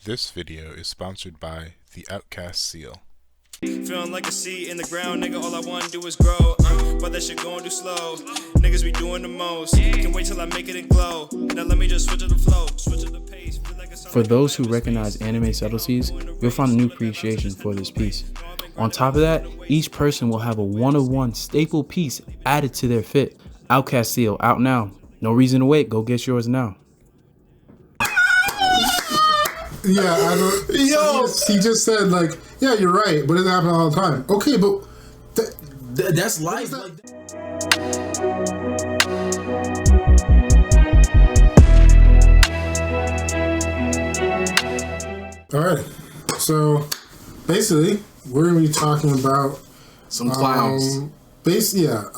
This video is sponsored by the Outcast Seal. Feeling like a seed in the ground, nigga, all I wanna do is grow. But that shit going too slow. Niggas be doing the most. Can't wait till I make it and glow. Now let me just switch up the flow, switch up the pace. For those who recognize anime subtleties, you'll find a new appreciation for this piece. On top of that, each person will have a one-of-one staple piece added to their fit. Outcast Seal, out now. No reason to wait, go get yours now. Yeah, I don't. Yo, he just said like, yeah, you're right, but it doesn't happen all the time. Okay, but that's life. All right, so basically, we're gonna be talking about some clowns. I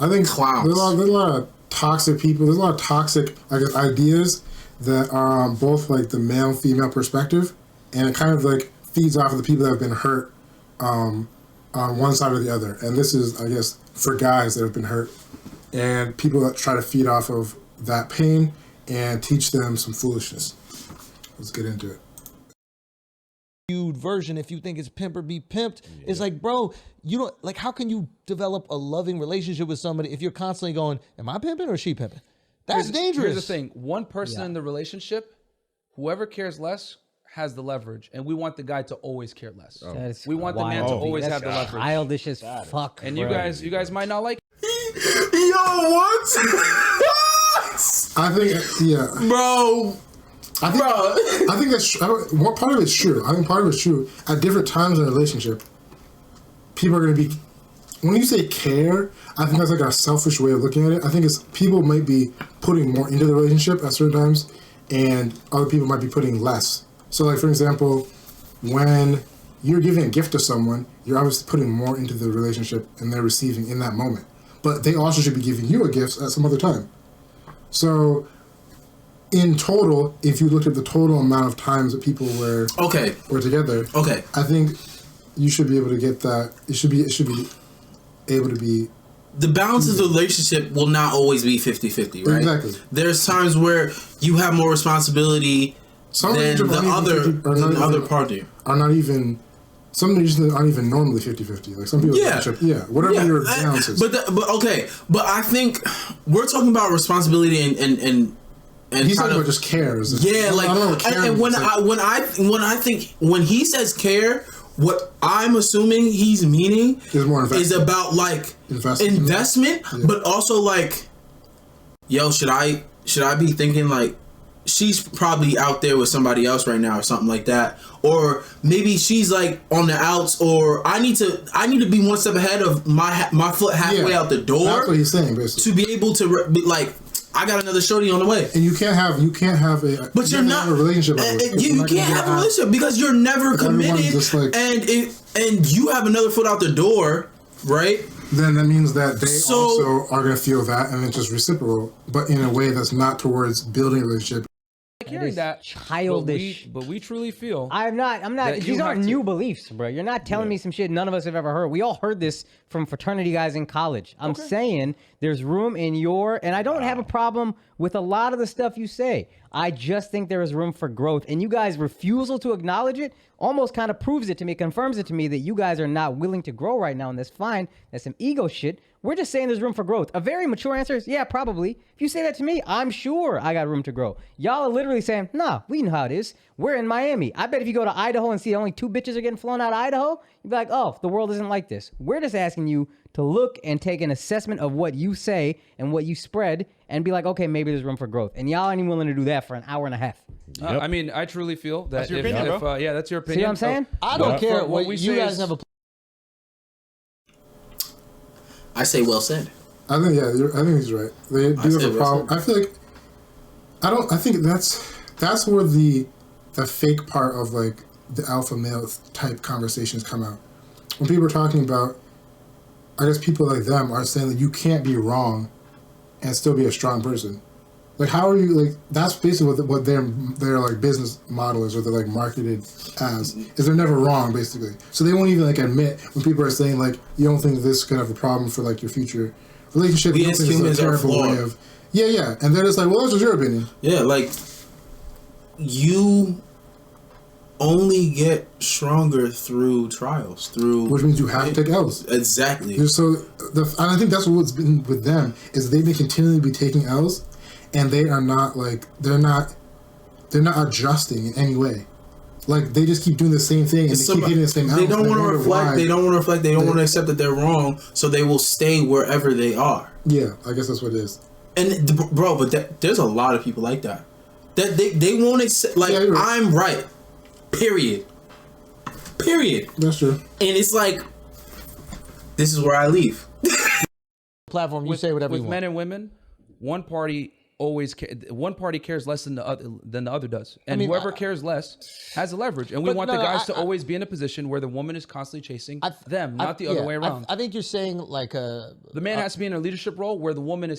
think clowns. There's a lot of toxic people. There's a lot of toxic, I guess, ideas that are on both like the male female perspective, and it kind of like feeds off of the people that have been hurt on one side or the other. And this is, I guess, for guys that have been hurt and people that try to feed off of that pain and teach them some foolishness. Let's get into it. Version, if you think it's pimp or be pimped, it's like, bro, you don't like, how can you develop a loving relationship with somebody if you're constantly going, am I pimping or is she pimping? That's dangerous. Here's the thing, one person in the relationship, whoever cares less has the leverage, and we want the guy to always care less. We want the man to always have the leverage. Childish as fuck. And you guys might not like Yo, what? I think, yeah, Bro. I think that's part of it's true. I think part of it's true. At different times in a relationship, people are going to be. When you say care, I think that's like a selfish way of looking at it. I think it's people might be putting more into the relationship at certain times, and other people might be putting less. So, like for example, when you're giving a gift to someone, you're obviously putting more into the relationship, and they're receiving in that moment. But they also should be giving you a gift at some other time. So, in total, if you looked at the total amount of times that people were together, I think you should be able to get that. It should be able to be. The balance of the relationship will not always be 50-50, right? Exactly. There's times where you have more responsibility than the other party. Are not even. Some relationships aren't even normally 50-50. Like some people, whatever your balance is. But I think we're talking about responsibility and he's talking about just cares. Yeah, like, I don't know what care and when he says care, what I'm assuming he's meaning is about like investment, but also like, yo, should I be thinking like she's probably out there with somebody else right now or something like that, or maybe she's like on the outs, or I need to be one step ahead of my foot halfway out the door. That's what he's saying, basically. To be able to be like, I got another shorty on the way, and you can't have a. But you're not have a relationship. You can't have a relationship because you're never committed, like, and you have another foot out the door, right? Then that means that they also are going to feel that, and it's just reciprocal, but in a way that's not towards building a relationship. Hearing that childish, but we truly feel. I'm not. These aren't new beliefs, bro. You're not telling me some shit none of us have ever heard. We all heard this from fraternity guys in college. I'm saying there's room in and I don't have a problem with a lot of the stuff you say. I just think there is room for growth, and you guys' refusal to acknowledge it almost kind of proves it to me, confirms it to me that you guys are not willing to grow right now, and that's fine. That's some ego shit. We're just saying there's room for growth. A very mature answer is, yeah, probably. If you say that to me, I'm sure I got room to grow. Y'all are literally saying, nah, we know how it is. We're in Miami. I bet if you go to Idaho and see only 2 bitches are getting flown out of Idaho, you'd be like, oh, the world isn't like this. We're just asking you to look and take an assessment of what you say and what you spread and be like, okay, maybe there's room for growth. And y'all ain't even willing to do that for an hour and a half. I mean, I truly feel that that's your opinion, bro. Yeah, that's your opinion. See what I'm saying? I don't care what you guys have a. I say well said. I think he's right. They do have a problem. I feel like I think that's where the fake part of like the alpha male type conversations come out. When people are talking about, I guess people like them are saying that you can't be wrong and still be a strong person. Like, how are you, like, that's basically what their like business model is, or they're like marketed as, is they're never wrong, basically. So they won't even like admit when people are saying like, you don't think this could have a problem for like your future relationship. We as humans are flawed. And they're just like, well, that's just your opinion. Yeah, like, you only get stronger through trials, which means you have to take L's. Exactly. So, and I think that's what's been with them is they've been continually be taking L's, and they are not like they're not adjusting in any way. Like they just keep doing the same thing and they keep getting the same. They don't want to reflect. They don't want to reflect. They don't want to accept that they're wrong, so they will stay wherever they are. Yeah, I guess that's what it is. And bro, but there's a lot of people like that. That they won't accept. Like right. I'm right. Period. That's true. And it's like, this is where I leave. Platform, you say whatever you want. With men and women, one party cares less than the other does, and whoever cares less has the leverage. And we want the guys to always be in a position where the woman is constantly chasing them, not the other way around. I think you're saying like the man has to be in a leadership role where the woman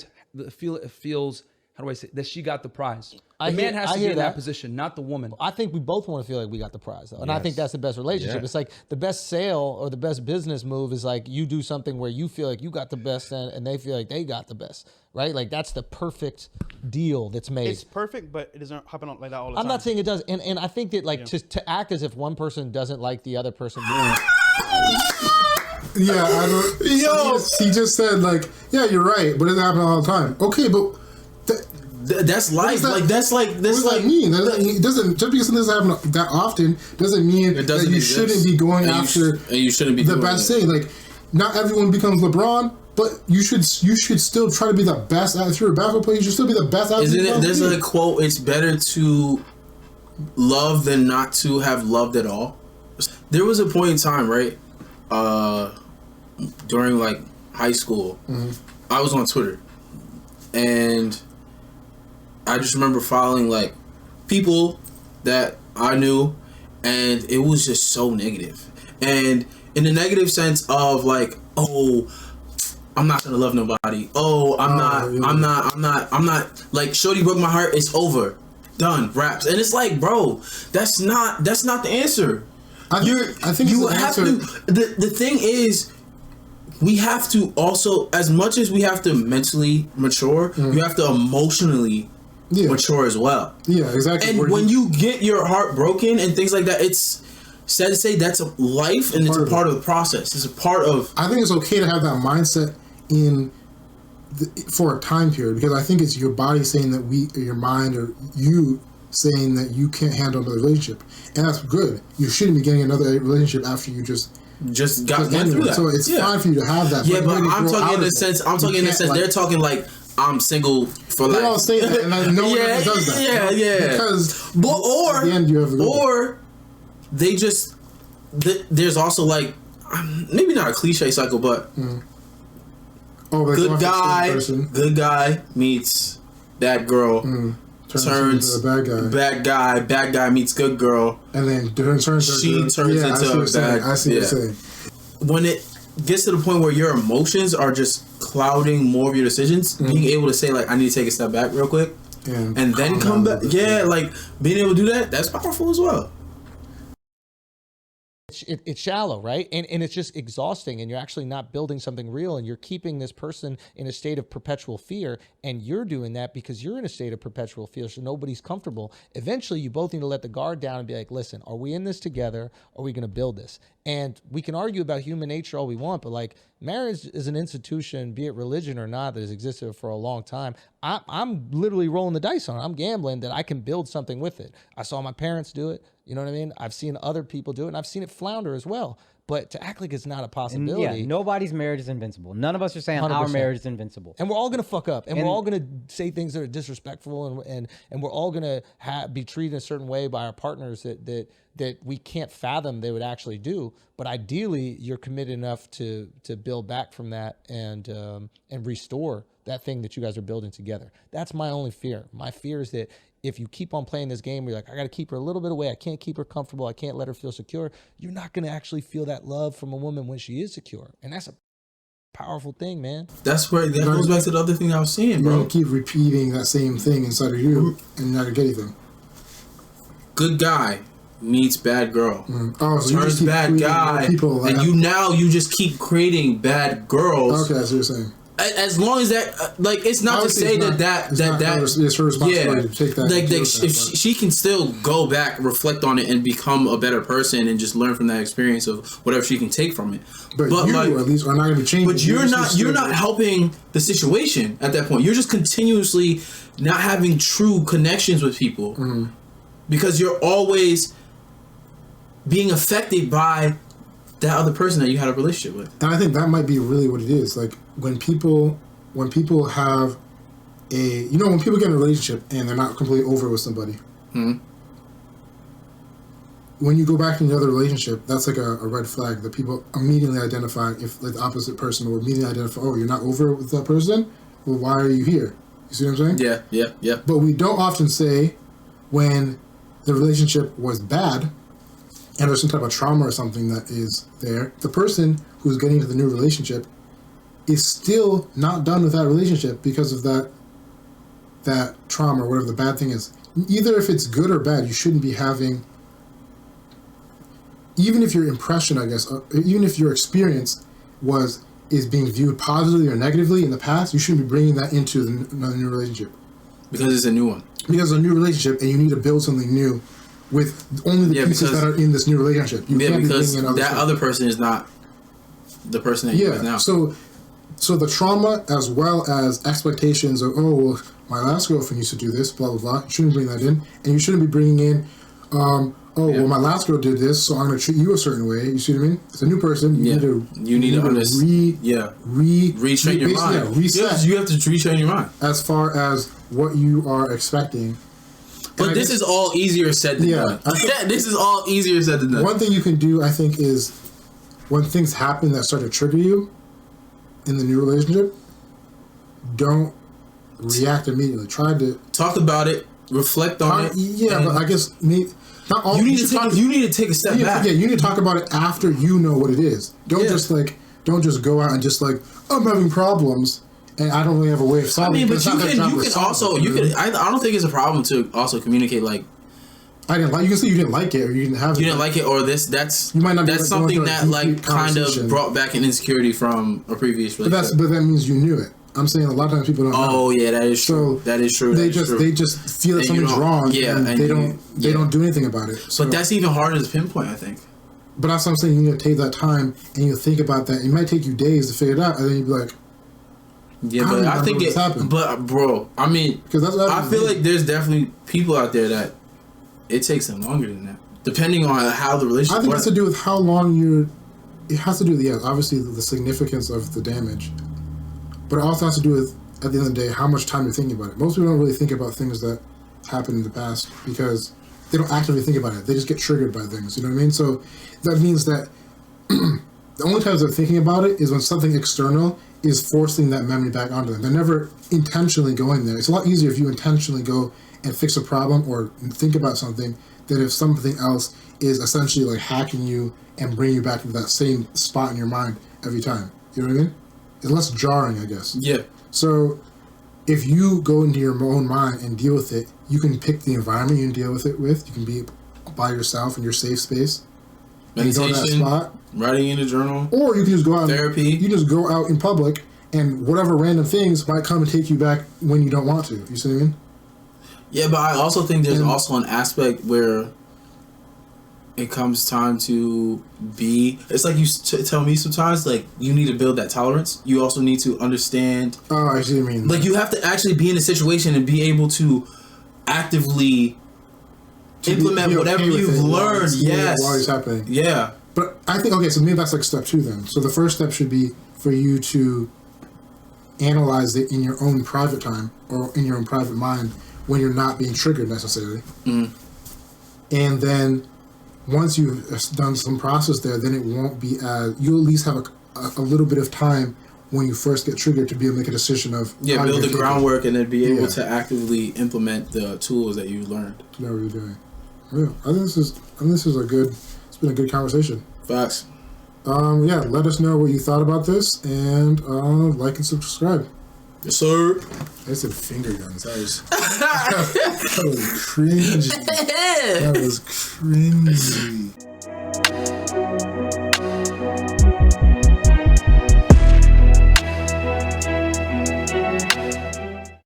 feels. How do I say that she got the prize? The man has to be in that position, not the woman. I think we both want to feel like we got the prize, though, and I think that's the best relationship. Yes. It's like the best sale or the best business move is like you do something where you feel like you got the best, and they feel like they got the best, right? Like that's the perfect deal that's made. It's perfect, but it doesn't happen like that all the time. I'm not saying it does, and I think that like to act as if one person doesn't like the other person more. Yeah, I don't. He just said like, yeah, you're right, but it doesn't happen all the time. Okay, but. That's life. What does that mean? It doesn't just because something doesn't happen that often doesn't mean that you shouldn't be going after you shouldn't be the best thing. Like not everyone becomes LeBron, but you should still try to be the best. If you're a basketball player, you should still be the best. Isn't it? There's a quote. It's better to love than not to have loved at all. There was a point in time, right? During like high school, I was on Twitter, and I just remember following like people that I knew, and it was just so negative. And in the negative sense of like, oh, I'm not gonna love nobody. Oh, I'm not like shorty broke my heart. It's over, done, raps. And it's like, bro, that's not the answer. I think you have to. The thing is, we have to also, as much as we have to mentally mature, you have to emotionally mature as well. Yeah, exactly. And when you get your heart broken and things like that, it's sad to say that's a life and it's a part of the process. It's a part of. I think it's okay to have that mindset for a time period because I think it's your body saying that or your mind or you saying that you can't handle another relationship, and that's good. You shouldn't be getting another relationship after you just got through that. So it's fine for you to have that. Yeah, but I'm talking in the sense. They're talking like. I'm single for life. They all say that, and no one ever does that. Yeah. Because or the end you have they just there's also like maybe not a cliche cycle, but good guy meets bad girl, turns into bad guy meets good girl, and then turns into a bad. I see what you're saying. When it gets to the point where your emotions are just clouding more of your decisions, being able to say like I need to take a step back real quick and then come back, like being able to do that's powerful as well. It's shallow, right? And it's just exhausting, and you're actually not building something real, and you're keeping this person in a state of perpetual fear, and you're doing that because you're in a state of perpetual fear, so nobody's comfortable. Eventually, you both need to let the guard down and be like, listen, are we in this together? Are we going to build this? And we can argue about human nature all we want, but like marriage is an institution, be it religion or not, that has existed for a long time. I'm literally rolling the dice on it. I'm gambling that I can build something with it. I saw my parents do it. You know what I mean? I've seen other people do it, and I've seen it flounder as well. But to act like it's not a possibility. Nobody's marriage is invincible. None of us are saying 100%. Our marriage is invincible. And we're all going to fuck up. And we're all going to say things that are disrespectful. And we're all going to be treated a certain way by our partners that we can't fathom they would actually do. But ideally, you're committed enough to build back from that and restore that thing that you guys are building together. That's my only fear. My fear is that if you keep on playing this game where you're like, I got to keep her a little bit away, I can't keep her comfortable, I can't let her feel secure, you're not going to actually feel that love from a woman when she is secure. And that's a powerful thing, man. That's where that goes back to the other thing I was saying, bro. You keep repeating that same thing inside of you and you're not going to get anything. Good guy meets bad girl. Oh, so turns bad guy. People, like, and you just keep creating bad girls. Okay, that's what you're saying. as long as that, like, it's not to say that it's her responsibility to take that. Like, if she can still go back, reflect on it, and become a better person, and just learn from that experience of whatever she can take from it. But you, like, at least, are not going to change. But you're not helping the situation at that point. You're just continuously not having true connections with people because you're always being affected by that other person that you had a relationship with. And I think that might be really what it is. Like, when people have when people get in a relationship and they're not completely over with somebody, when you go back to another relationship, that's like a red flag that people immediately identify. If, like, the opposite person will immediately identify, oh, you're not over with that person? Well, why are you here? You see what I'm saying? Yeah. But we don't often say when the relationship was bad and there's some type of trauma or something that is there, the person who's getting into the new relationship is still not done with that relationship because of that trauma or whatever the bad thing is. Either if it's good or bad, you shouldn't be having, even if your impression, I guess, even if your experience is being viewed positively or negatively in the past, you shouldn't be bringing that into the new relationship. Because it's a new one. Because it's a new relationship and you need to build something new with only the pieces that are in this new relationship. You can't because be bringing in other person is not the person that you are now. So the trauma as well as expectations of, oh, well, my last girlfriend used to do this, blah, blah, blah. You shouldn't bring that in. And you shouldn't be bringing in, well, my last girl did this, so I'm going to treat you a certain way. You see what I mean? It's a new person. You need to retrain your mind. Yeah, reset. You have to retrain your mind. As far as what you are expecting. But this is all easier said than done. This is all easier said than done. One thing you can do, I think, is when things happen that start to trigger you in the new relationship, don't react immediately. Try to talk about it, reflect on it. Yeah, but I guess not all. You need to take a step back. Yeah, you need to talk about it after you know what it is. Don't just go out and just like, I'm having problems and I don't really have a way of solving. I mean, but I don't think it's a problem to also communicate like, I didn't like. You can say you didn't like it, or you didn't have. You didn't like it, or that's you might not. That's something that like kind of brought back an insecurity from a previous relationship. But that means you knew it. I'm saying a lot of times people don't. Oh yeah, that is true. So that is true. They just feel that something's wrong. Yeah, and they don't do anything about it. So, but that's even harder to pinpoint, I think. But that's what I'm saying. You need to take that time and you think about that. It might take you days to figure it out, and then you'd be like, yeah, but I think it happened. But bro, I mean, because I feel like there's definitely people out there that it takes them longer than that, depending on how the relationship. I think it has to do with how long you're. It has to do with obviously the significance of the damage, but it also has to do with at the end of the day how much time you're thinking about it. Most people don't really think about things that happened in the past because they don't actively think about it. They just get triggered by things. You know what I mean? So that means that the only times they're thinking about it is when something external is forcing that memory back onto them. They're never intentionally going there. It's a lot easier if you intentionally go and fix a problem or think about something than if something else is essentially like hacking you and bringing you back to that same spot in your mind every time. You know what I mean? It's less jarring, I guess. Yeah. So if you go into your own mind and deal with it, you can pick the environment you can deal with it with. You can be by yourself in your safe space. Meditation, and go to that spot. Writing in a journal. Or you can just go out therapy. You just go out in public and whatever random things might come and take you back when you don't want to. You see what I mean? Yeah, but I also think there's also an aspect where it comes time to be. It's like you tell me sometimes, like you need to build that tolerance. You also need to understand. Oh, I see what you mean. Like you have to actually be in a situation and be able to actively implement whatever you've learned. While it's happening. Yeah. But I think so maybe that's like step 2 then. So the first step should be for you to analyze it in your own private time or in your own private mind when you're not being triggered necessarily. Mm. And then once you've done some process there, then it won't be you'll at least have a little bit of time when you first get triggered to be able to make a decision of build the groundwork and then be able to actively implement the tools that you learned. To know what you're doing. Yeah, I think this is it's been a good conversation. Facts. Let us know what you thought about this and like and subscribe. Yes, sir. I said finger guns. That was cringy. That was cringy.